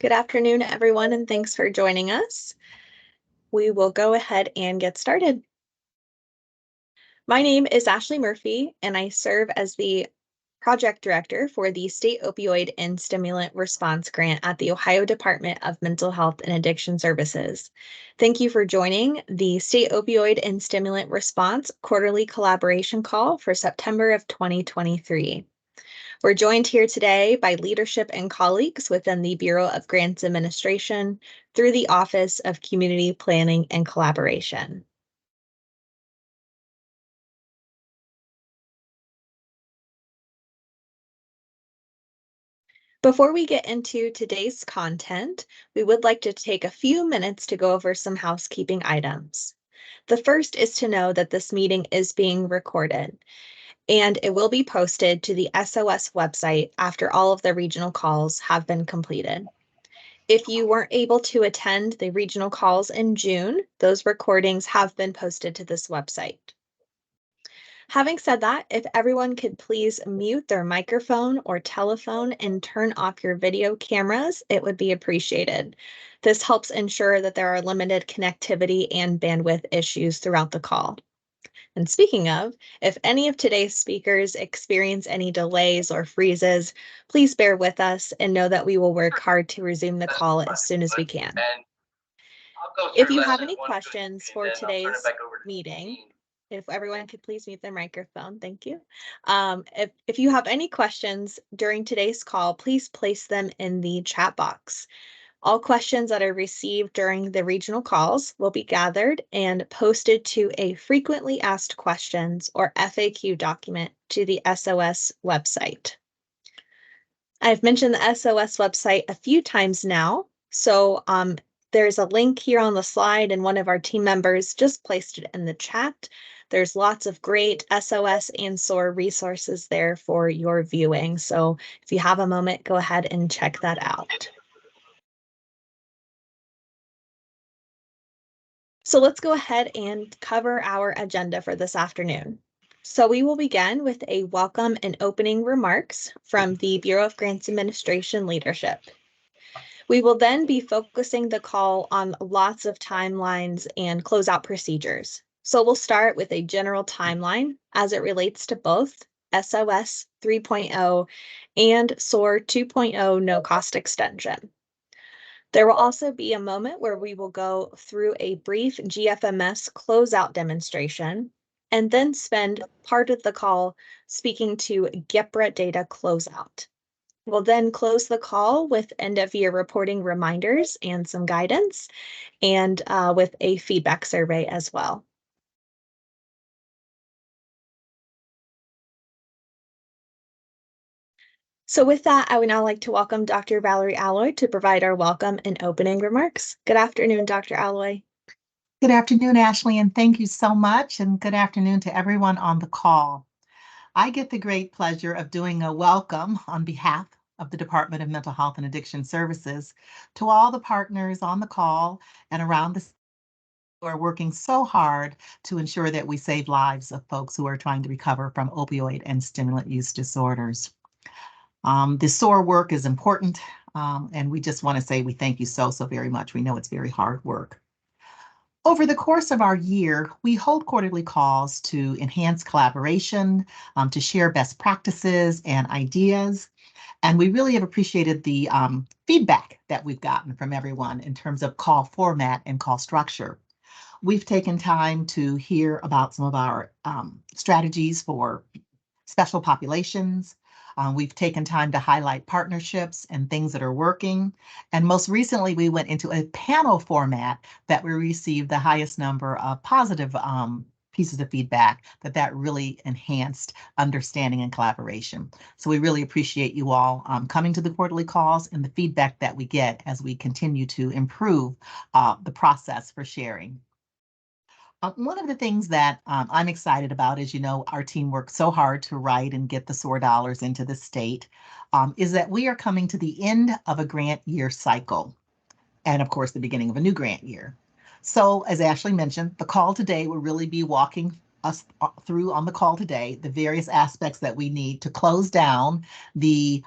Good afternoon, everyone, and thanks for joining us. We will go ahead and get started. My name is Ashley Murphy, and I serve as the project director for the State Opioid and Stimulant Response Grant at the Ohio Department of Mental Health and Addiction Services. Thank you for joining the State Opioid and Stimulant Response Quarterly Collaboration Call for September of 2023. We're joined here today by leadership and colleagues within the Bureau of Grants Administration through the Office of Community Planning and Collaboration. Before we get into today's content, we would like to take a few minutes to go over some housekeeping items. The first is to know that this meeting is being recorded, and it will be posted to the SOS website after all of the regional calls have been completed. If you weren't able to attend the regional calls in June, those recordings have been posted to this website. Having said that, if everyone could please mute their microphone or telephone and turn off your video cameras, it would be appreciated. This helps ensure that there are limited connectivity and bandwidth issues throughout the call. And speaking of, if any of today's speakers experience any delays or freezes, please bear with us and know that we will work hard to resume the call as soon as we can. If you have any questions for today's meeting, if everyone could please mute their microphone, thank you. If you have any questions during today's call, please place them in the chat box. All questions that are received during the regional calls will be gathered and posted to a frequently asked questions or FAQ document to the SOS website. I've mentioned the SOS website a few times now, so there's a link here on the slide and one of our team members just placed it in the chat. There's lots of great SOS and SOAR resources there for your viewing. So if you have a moment, go ahead and check that out. So let's go ahead and cover our agenda for this afternoon. So we will begin with a welcome and opening remarks from the Bureau of Grants Administration leadership. We will then be focusing the call on lots of timelines and closeout procedures. So we'll start with a general timeline as it relates to both SOS 3.0 and SOAR 2.0 no-cost extension. There will also be a moment where we will go through a brief GFMS closeout demonstration and then spend part of the call speaking to GEPRA data closeout. We'll then close the call with end-of-year reporting reminders and some guidance, and with a feedback survey as well. So with that, I would now like to welcome Dr. Valerie Alloy to provide our welcome and opening remarks. Good afternoon, Dr. Alloy. Good afternoon, Ashley, and thank you so much, and good afternoon to everyone on the call. I get the great pleasure of doing a welcome on behalf of the Department of Mental Health and Addiction Services to all the partners on the call and around the who are working so hard to ensure that we save lives of folks who are trying to recover from opioid and stimulant use disorders. The SOAR work is important, and we just want to say we thank you so very much. We know it's very hard work. Over the course of our year, we hold quarterly calls to enhance collaboration, to share best practices and ideas. And we really have appreciated the feedback that we've gotten from everyone in terms of call format and call structure. We've taken time to hear about some of our strategies for special populations. We've taken time to highlight partnerships and things that are working. And most recently, we went into a panel format that we received the highest number of positive pieces of feedback that really enhanced understanding and collaboration. So we really appreciate you all coming to the quarterly calls and the feedback that we get as we continue to improve the process for sharing. One of the things that I'm excited about is, our team worked so hard to write and get the SOAR dollars into the state, is that we are coming to the end of a grant year cycle, and of course, the beginning of a new grant year. So as Ashley mentioned, the call today will really be walking us through on the call today the various aspects that we need to close down the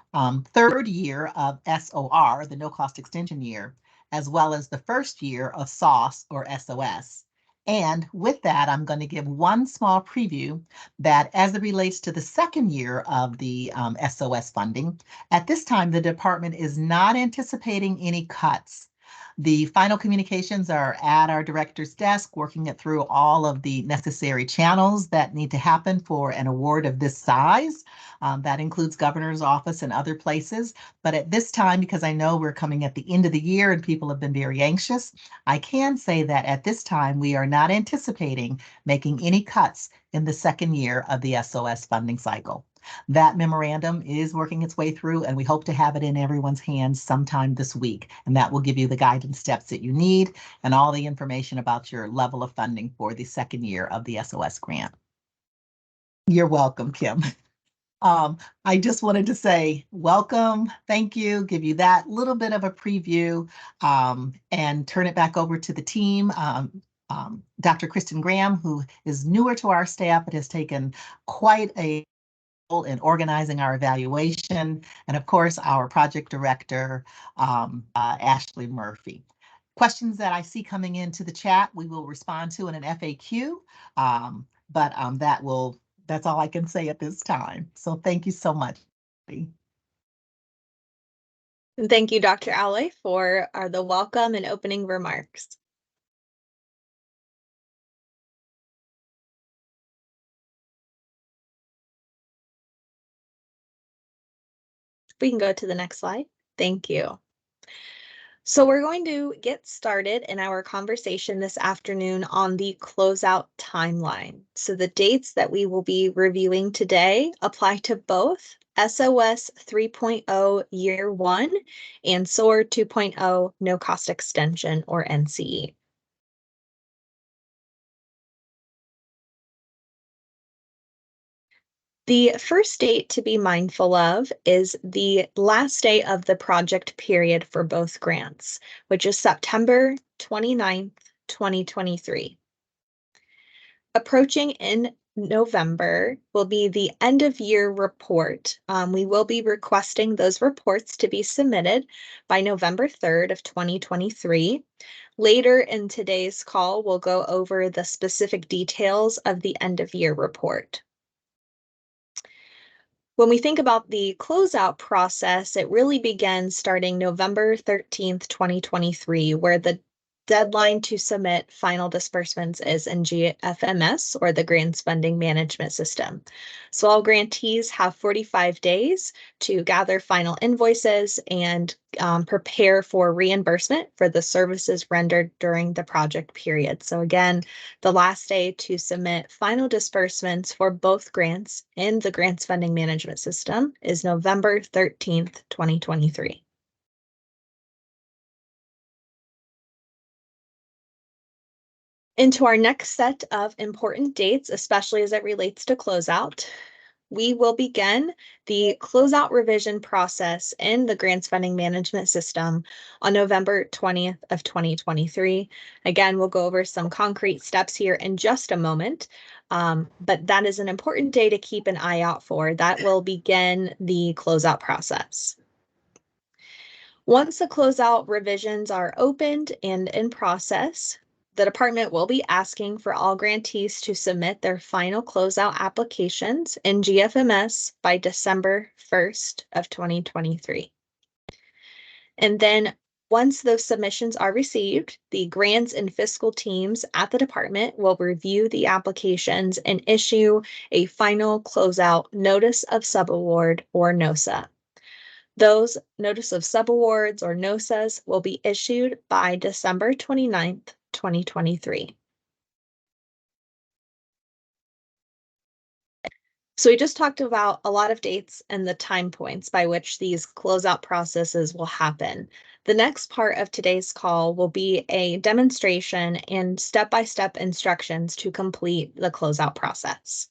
third year of SOR, the no cost extension year, as well as the first year of SOS or SOS. And with that, I'm going to give one small preview that as it relates to the second year of the SOS funding, at this time, the department is not anticipating any cuts. The final communications are at our director's desk, working it through all of the necessary channels that need to happen for an award of this size. That includes governor's office and other places. But at this time, because I know we're coming at the end of the year and people have been very anxious, I can say that at this time, we are not anticipating making any cuts in the second year of the SOS funding cycle. That memorandum is working its way through, and we hope to have it in everyone's hands sometime this week. And that will give you the guidance steps that you need and all the information about your level of funding for the second year of the SOS grant. You're welcome, Kim. I just wanted to say welcome, thank you, give you that little bit of a preview, and turn it back over to the team. Dr. Kristen Graham, who is newer to our staff, but has taken quite a in organizing our evaluation, and of course, our project director, Ashley Murphy. Questions that I see coming into the chat, we will respond to in an FAQ, that's all I can say at this time. So thank you so much. And thank you, Dr. Alley, for the welcome and opening remarks. We can go to the next slide. Thank you. So we're going to get started in our conversation this afternoon on the closeout timeline. So the dates that we will be reviewing today apply to both SOS 3.0 Year 1 and SOAR 2.0 No Cost Extension or NCE. The first date to be mindful of is the last day of the project period for both grants, which is September 29th, 2023. Approaching in November will be the end of year report. We will be requesting those reports to be submitted by November 3rd of 2023. Later in today's call, we'll go over the specific details of the end of year report. When we think about the closeout process, it really begins starting November 13th, 2023, where the deadline to submit final disbursements is in GFMS, or the Grants Funding Management System. So all grantees have 45 days to gather final invoices and prepare for reimbursement for the services rendered during the project period. So again, the last day to submit final disbursements for both grants in the Grants Funding Management System is November 13th, 2023. Into our next set of important dates, especially as it relates to closeout, we will begin the closeout revision process in the Grants Funding Management System on November 20th of 2023. Again, we'll go over some concrete steps here in just a moment, but that is an important day to keep an eye out for. That will begin the closeout process. Once the closeout revisions are opened and in process, the department will be asking for all grantees to submit their final closeout applications in GFMS by December 1st of 2023. And then once those submissions are received, the grants and fiscal teams at the department will review the applications and issue a final closeout notice of subaward or NOSA. Those notice of subawards or NOSAs will be issued by December 29th, 2023. So we just talked about a lot of dates and the time points by which these closeout processes will happen. The next part of today's call will be a demonstration and step-by-step instructions to complete the closeout process.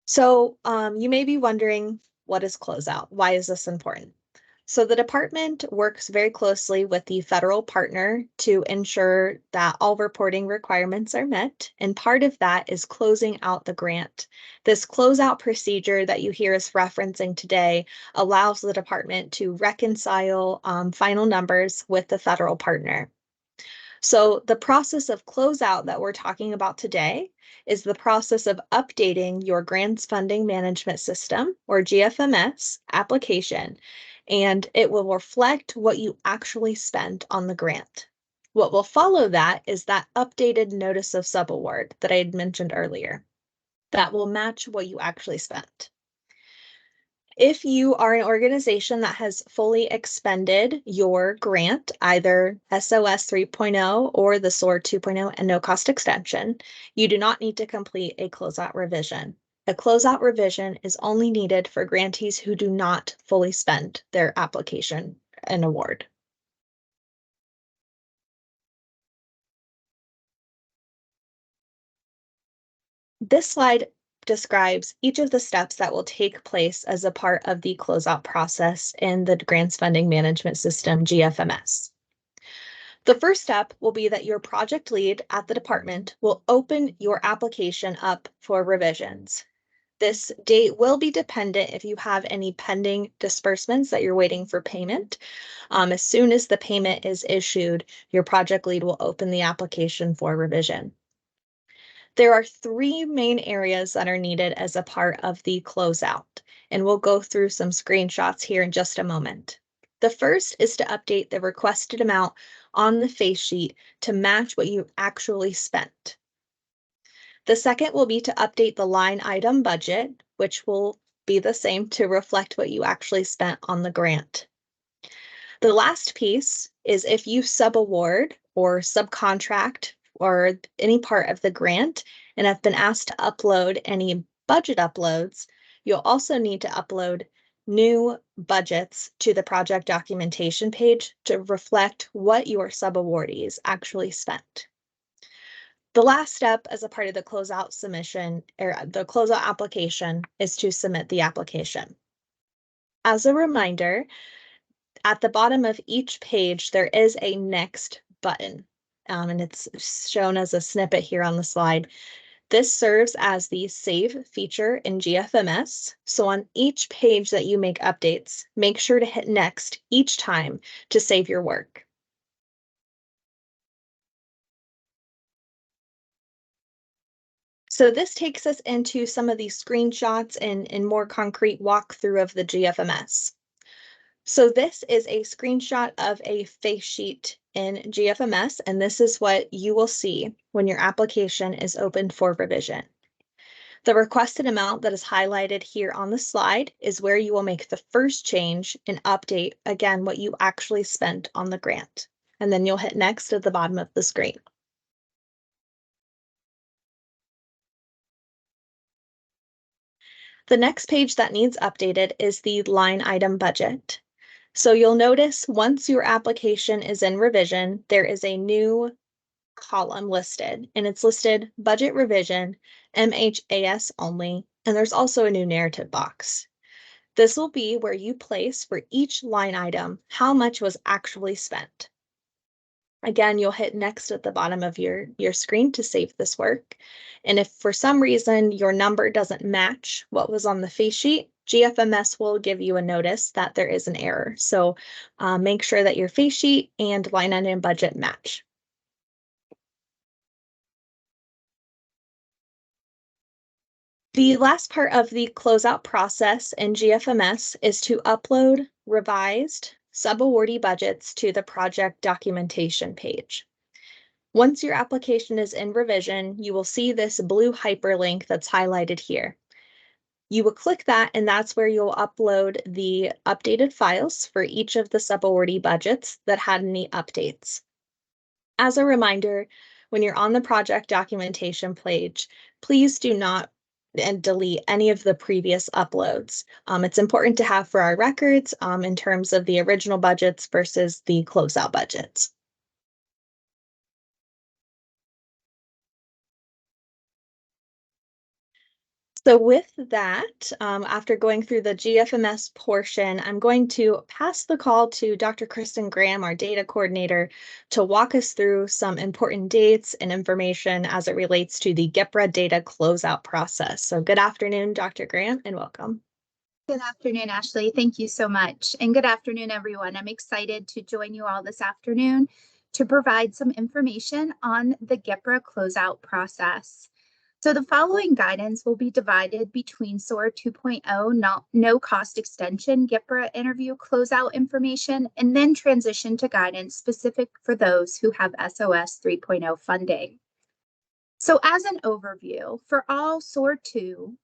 So you may be wondering, what is closeout? Why is this important? So the department works very closely with the federal partner to ensure that all reporting requirements are met. And part of that is closing out the grant. This closeout procedure that you hear us referencing today allows the department to reconcile final numbers with the federal partner. So the process of closeout that we're talking about today is the process of updating your grants funding management system, or GFMS, application, and it will reflect what you actually spent on the grant. What will follow that is that updated notice of subaward that I had mentioned earlier. That will match what you actually spent. If you are an organization that has fully expended your grant, either SOS 3.0 or the SOAR 2.0 and no cost extension, you do not need to complete a closeout revision. A closeout revision is only needed for grantees who do not fully spend their application and award. This slide describes each of the steps that will take place as a part of the closeout process in the Grants Funding Management System, GFMS. The first step will be that your project lead at the department will open your application up for revisions. This date will be dependent if you have any pending disbursements that you're waiting for payment. As soon as the payment is issued, your project lead will open the application for revision. There are three main areas that are needed as a part of the closeout, and we'll go through some screenshots here in just a moment. The first is to update the requested amount on the face sheet to match what you actually spent. The second will be to update the line item budget, which will be the same to reflect what you actually spent on the grant. The last piece is if you subaward or subcontract or any part of the grant and have been asked to upload any budget uploads, you'll also need to upload new budgets to the project documentation page to reflect what your subawardees actually spent. The last step as a part of the closeout submission or the closeout application is to submit the application. As a reminder, at the bottom of each page, there is a next button, and it's shown as a snippet here on the slide. This serves as the save feature in GFMS. So on each page that you make updates, make sure to hit next each time to save your work. So this takes us into some of these screenshots and more concrete walkthrough of the GFMS. So this is a screenshot of a face sheet in GFMS, and this is what you will see when your application is opened for revision. The requested amount that is highlighted here on the slide is where you will make the first change and update, again, what you actually spent on the grant. And then you'll hit next at the bottom of the screen. The next page that needs updated is the line item budget. So you'll notice once your application is in revision, there is a new column listed, and it's listed budget revision, MHAS only, and there's also a new narrative box. This will be where you place for each line item how much was actually spent. Again, you'll hit next at the bottom of your screen to save this work. And if for some reason your number doesn't match what was on the face sheet, GFMS will give you a notice that there is an error. So make sure that your face sheet and line item budget match. The last part of the closeout process in GFMS is to upload revised subawardee budgets to the project documentation page. Once your application is in revision, you will see this blue hyperlink that's highlighted here. You will click that, and that's where you'll upload the updated files for each of the subawardee budgets that had any updates. As a reminder, when you're on the project documentation page, please do not delete any of the previous uploads. It's important to have for our records in terms of the original budgets versus the closeout budgets. So with that, after going through the GFMS portion, I'm going to pass the call to Dr. Kristen Graham, our data coordinator, to walk us through some important dates and information as it relates to the GEPRA data closeout process. So good afternoon, Dr. Graham, and welcome. Good afternoon, Ashley. Thank you so much. And good afternoon, everyone. I'm excited to join you all this afternoon to provide some information on the GEPRA closeout process. So the following guidance will be divided between SOAR 2.0 no cost extension GEPRA interview closeout information, and then transition to guidance specific for those who have SOS 3.0 funding. So as an overview, for all SOAR 2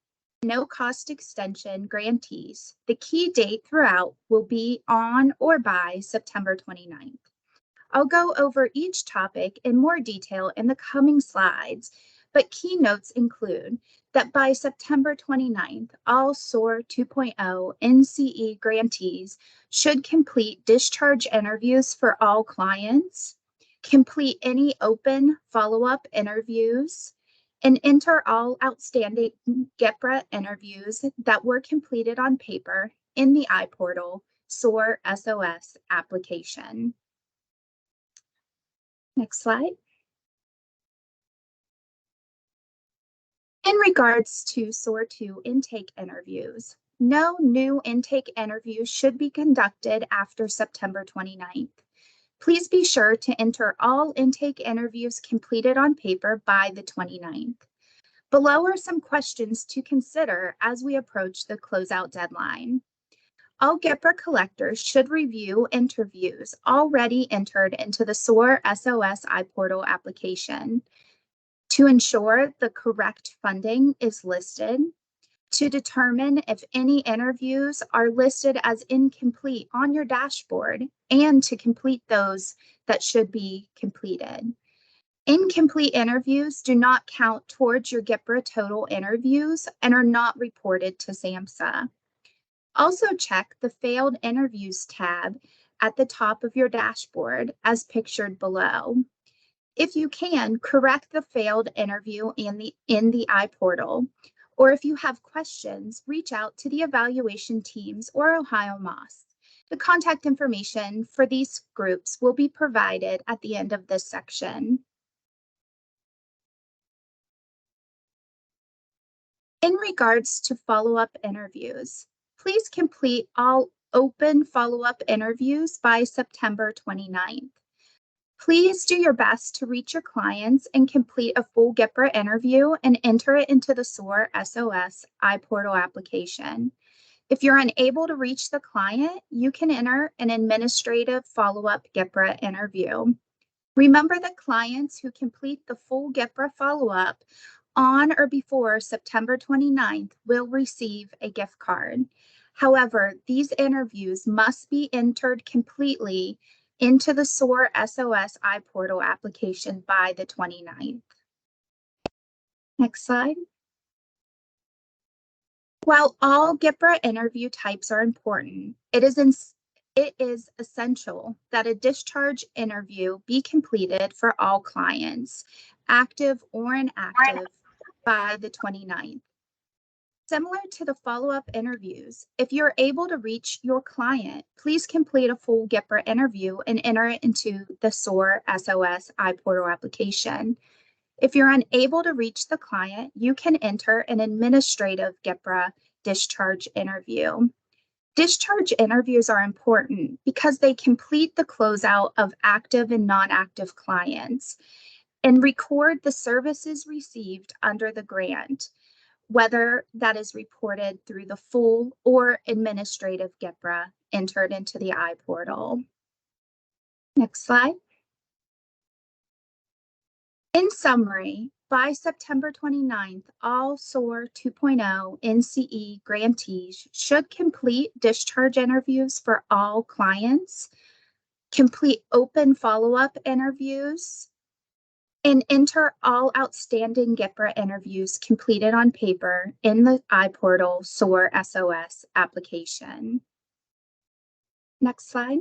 no cost extension grantees, the key date throughout will be on or by September 29th. I'll go over each topic in more detail in the coming slides, but key notes include that by September 29th, all SOAR 2.0 NCE grantees should complete discharge interviews for all clients, complete any open follow-up interviews, and enter all outstanding GEPRA interviews that were completed on paper in the iPortal SOAR SOS application. Next slide. In regards to SOAR 2 intake interviews, no new intake interviews should be conducted after September 29th. Please be sure to enter all intake interviews completed on paper by the 29th. Below are some questions to consider as we approach the closeout deadline. All GEPRA collectors should review interviews already entered into the SOAR SOS iPortal application to ensure the correct funding is listed, to determine if any interviews are listed as incomplete on your dashboard, and to complete those that should be completed. Incomplete interviews do not count towards your GEPRA total interviews and are not reported to SAMHSA. Also check the Failed Interviews tab at the top of your dashboard as pictured below. If you can, correct the failed interview in the iPortal, or if you have questions, reach out to the evaluation teams or Ohio MOS. The contact information for these groups will be provided at the end of this section. In regards to follow-up interviews, please complete all open follow-up interviews by September 29th. Please do your best to reach your clients and complete a full GEPRA interview and enter it into the SOAR SOS iPortal application. If you're unable to reach the client, you can enter an administrative follow-up GEPRA interview. Remember that clients who complete the full GEPRA follow-up on or before September 29th will receive a gift card. However, these interviews must be entered completely into the SOAR SOS iPortal application by the 29th. Next slide. While all GEPRA interview types are important, it is essential that a discharge interview be completed for all clients, active or inactive, by the 29th. Similar to the follow-up interviews, if you're able to reach your client, please complete a full GEPRA interview and enter it into the SOAR SOS iPortal application. If you're unable to reach the client, you can enter an administrative GEPRA discharge interview. Discharge interviews are important because they complete the closeout of active and non-active clients and record the services received under the grant, whether that is reported through the full or administrative GEPRA entered into the iPortal. Next slide. In summary, by September 29th, all SOAR 2.0 NCE grantees should complete discharge interviews for all clients, complete open follow-up interviews, and enter all outstanding GEPRA interviews completed on paper in the iPortal SOAR SOS application. Next slide.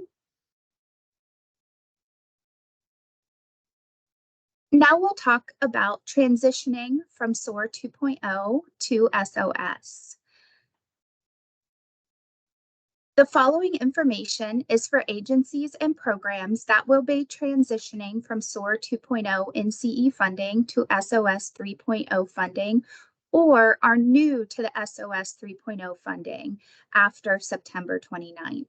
Now we'll talk about transitioning from SOAR 2.0 to SOS. The following information is for agencies and programs that will be transitioning from SOAR 2.0 NCE funding to SOS 3.0 funding, or are new to the SOS 3.0 funding after September 29th.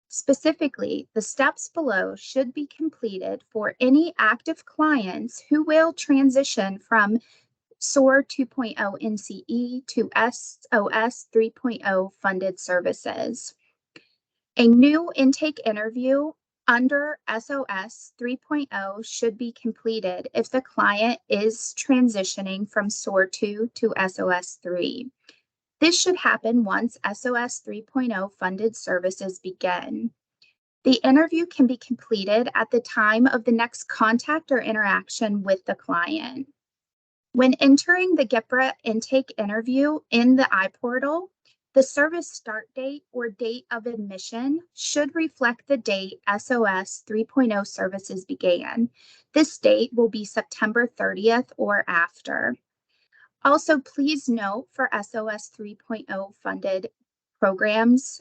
Specifically, the steps below should be completed for any active clients who will transition from SOAR 2.0 NCE to SOS 3.0 funded services. A new intake interview under SOS 3.0 should be completed if the client is transitioning from SOAR 2 to SOS 3. This should happen once SOS 3.0 funded services begin. The interview can be completed at the time of the next contact or interaction with the client. When entering the GIPRA intake interview in the iPortal, the service start date or date of admission should reflect the date SOS 3.0 services began. This date will be September 30th or after. Also, please note for SOS 3.0 funded programs,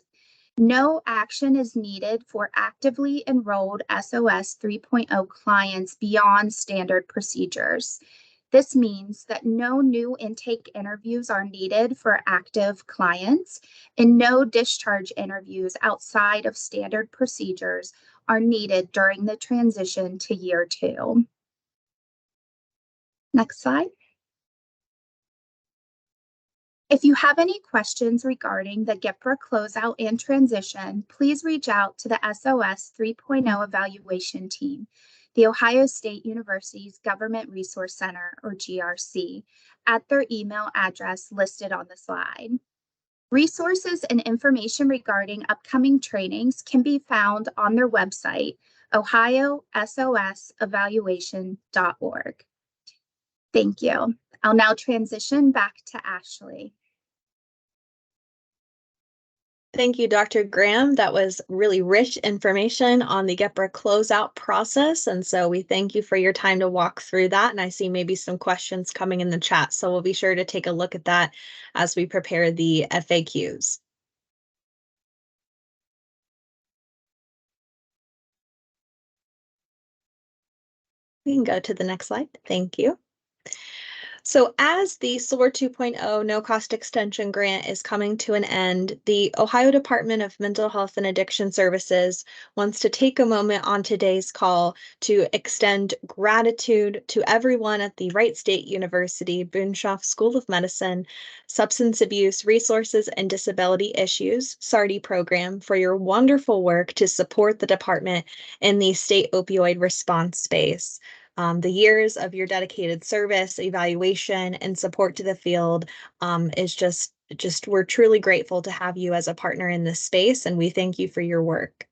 no action is needed for actively enrolled SOS 3.0 clients beyond standard procedures. This means that no new intake interviews are needed for active clients, and no discharge interviews outside of standard procedures are needed during the transition to year 2. Next slide. If you have any questions regarding the GIPRA closeout and transition, please reach out to the SOS 3.0 evaluation team, the Ohio State University's Government Resource Center, or GRC, at their email address listed on the slide. Resources and information regarding upcoming trainings can be found on their website, ohiososevaluation.org. Thank you. I'll now transition back to Ashley. Thank you, Dr. Graham. That was really rich information on the GIPRA closeout process. And so we thank you for your time to walk through that. And I see maybe some questions coming in the chat. So we'll be sure to take a look at that as we prepare the FAQs. We can go to the next slide. Thank you. So as the SOAR 2.0 no-cost extension grant is coming to an end, the Ohio Department of Mental Health and Addiction Services wants to take a moment on today's call to extend gratitude to everyone at the Wright State University Boonshoff School of Medicine Substance Abuse Resources and Disability Issues SARDI program for your wonderful work to support the department in the state opioid response space. The years of your dedicated service, evaluation, and support to the field is just we're truly grateful to have you as a partner in this space, and we thank you for your work.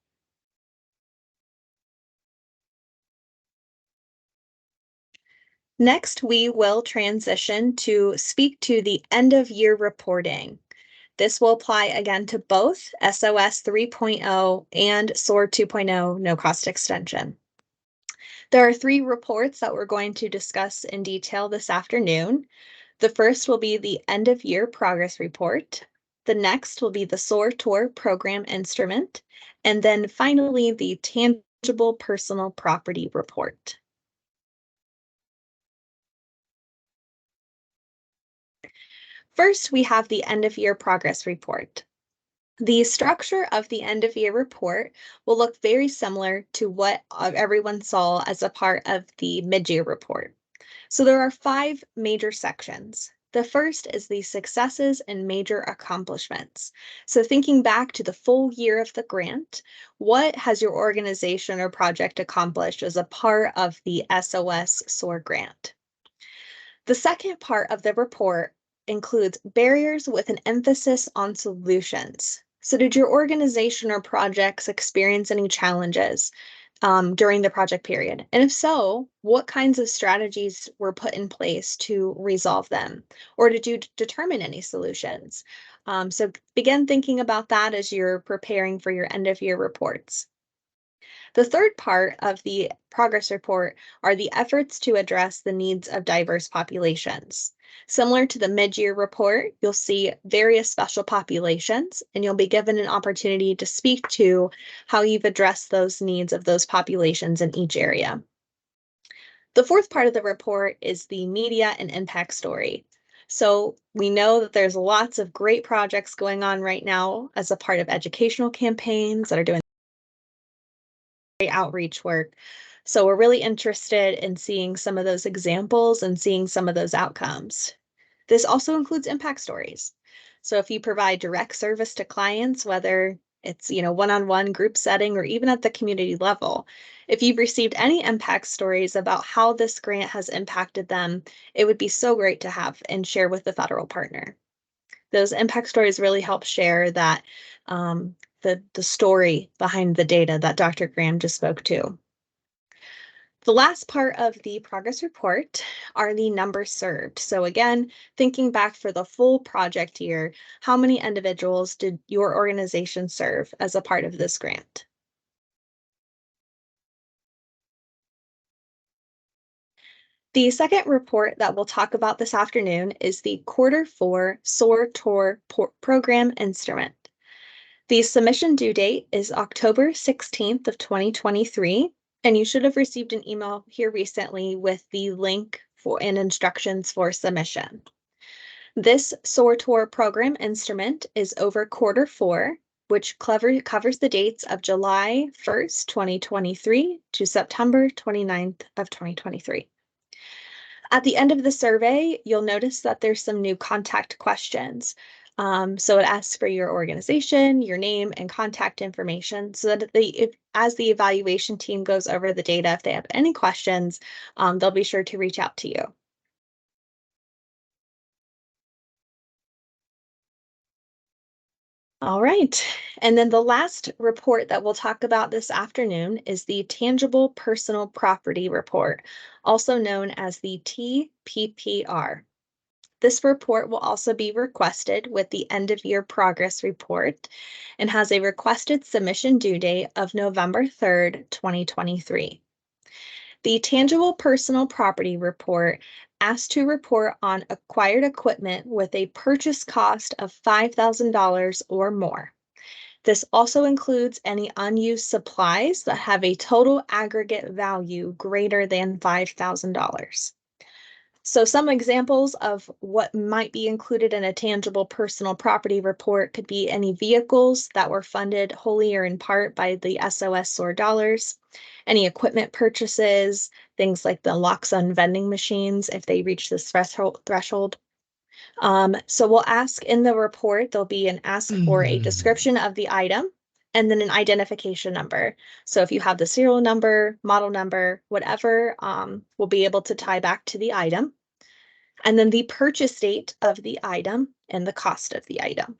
Next, we will transition to speak to the end of year reporting. This will apply again to both SOS 3.0 and SOAR 2.0 no cost extension. There are 3 reports that we're going to discuss in detail this afternoon. The first will be the end of year progress report. The next will be the SOAR Tour program instrument. And then finally, the tangible personal property report. First, we have the end of year progress report. The structure of the end of year report will look very similar to what everyone saw as a part of the mid-year report. So there are 5 major sections. The first is the successes and major accomplishments. So thinking back to the full year of the grant, what has your organization or project accomplished as a part of the SOS SOAR grant? The second part of the report includes barriers with an emphasis on solutions. So did your organization or projects experience any challenges during the project period? And if so, what kinds of strategies were put in place to resolve them? Or did you determine any solutions? So begin thinking about that as you're preparing for your end of year reports. The third part of the progress report are the efforts to address the needs of diverse populations. Similar to the mid-year report, you'll see various special populations, and you'll be given an opportunity to speak to how you've addressed those needs of those populations in each area. The fourth part of the report is the media and impact story. So we know that there's lots of great projects going on right now as a part of educational campaigns that are doing great outreach work. So we're really interested in seeing some of those examples and seeing some of those outcomes. This also includes impact stories. So if you provide direct service to clients, whether it's, one-on-one group setting or even at the community level, if you've received any impact stories about how this grant has impacted them, it would be so great to have and share with the federal partner. Those impact stories really help share that the story behind the data that Dr. Graham just spoke to. The last part of the progress report are the numbers served. So again, thinking back for the full project year, how many individuals did your organization serve as a part of this grant? The second report that we'll talk about this afternoon is the Q4 SOAR Tour Program Instrument. The submission due date is October 16th of 2023, and you should have received an email here recently with the link and instructions for submission. This SOAR Tour Program Instrument is over Q4, which covers the dates of July 1st, 2023 to September 29th of 2023. At the end of the survey, you'll notice that there's some new contact questions. So it asks for your organization, your name, and contact information so that as the evaluation team goes over the data, if they have any questions, they'll be sure to reach out to you. All right, and then the last report that we'll talk about this afternoon is the Tangible Personal Property Report, also known as the TPPR. This report will also be requested with the end-of-year progress report and has a requested submission due date of November 3rd, 2023. The Tangible Personal Property Report asks to report on acquired equipment with a purchase cost of $5,000 or more. This also includes any unused supplies that have a total aggregate value greater than $5,000. So some examples of what might be included in a tangible personal property report could be any vehicles that were funded wholly or in part by the SOS SOAR dollars, any equipment purchases, things like the Loxone vending machines if they reach this threshold. So we'll ask in the report, there'll be an ask for a description of the item and then an identification number. So if you have the serial number, model number, whatever, we'll be able to tie back to the item. And then the purchase date of the item and the cost of the item.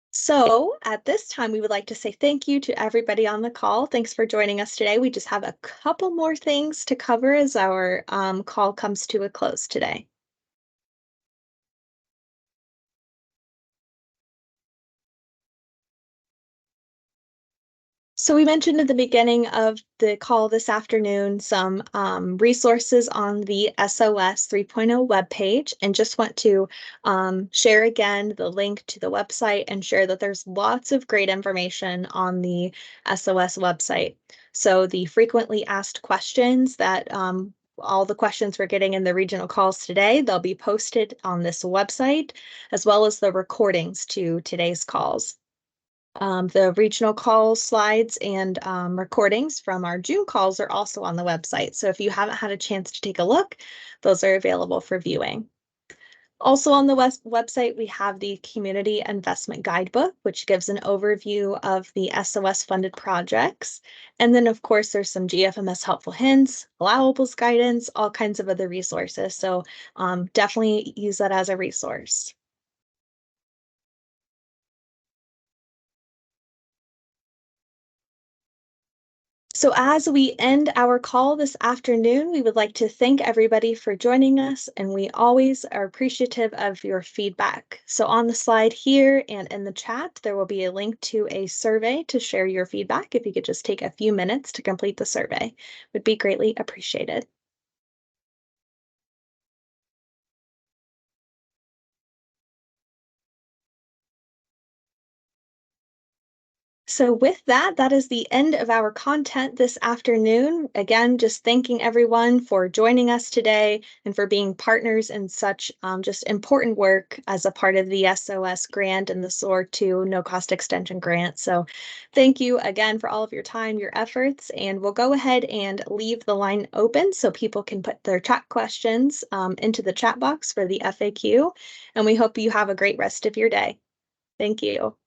So at this time, we would like to say thank you to everybody on the call. Thanks for joining us today. We just have a couple more things to cover as our call comes to a close today. So we mentioned at the beginning of the call this afternoon some resources on the SOS 3.0 webpage, and just want to share again the link to the website and share that there's lots of great information on the SOS website. So the frequently asked questions that all the questions we're getting in the regional calls today, they'll be posted on this website, as well as the recordings to today's calls. The regional call slides and recordings from our June calls are also on the website. So if you haven't had a chance to take a look, those are available for viewing. Also on the website, we have the Community Investment Guidebook, which gives an overview of the SOS funded projects. And then of course, there's some GFMS helpful hints, allowables guidance, all kinds of other resources. So definitely use that as a resource. So as we end our call this afternoon, we would like to thank everybody for joining us, and we always are appreciative of your feedback. So on the slide here and in the chat, there will be a link to a survey to share your feedback. If you could just take a few minutes to complete the survey, would be greatly appreciated. So with that, that is the end of our content this afternoon. Again, just thanking everyone for joining us today and for being partners in such just important work as a part of the SOS grant and the SOAR 2 No Cost Extension grant. So thank you again for all of your time, your efforts, and we'll go ahead and leave the line open so people can put their chat questions into the chat box for the FAQ. And we hope you have a great rest of your day. Thank you.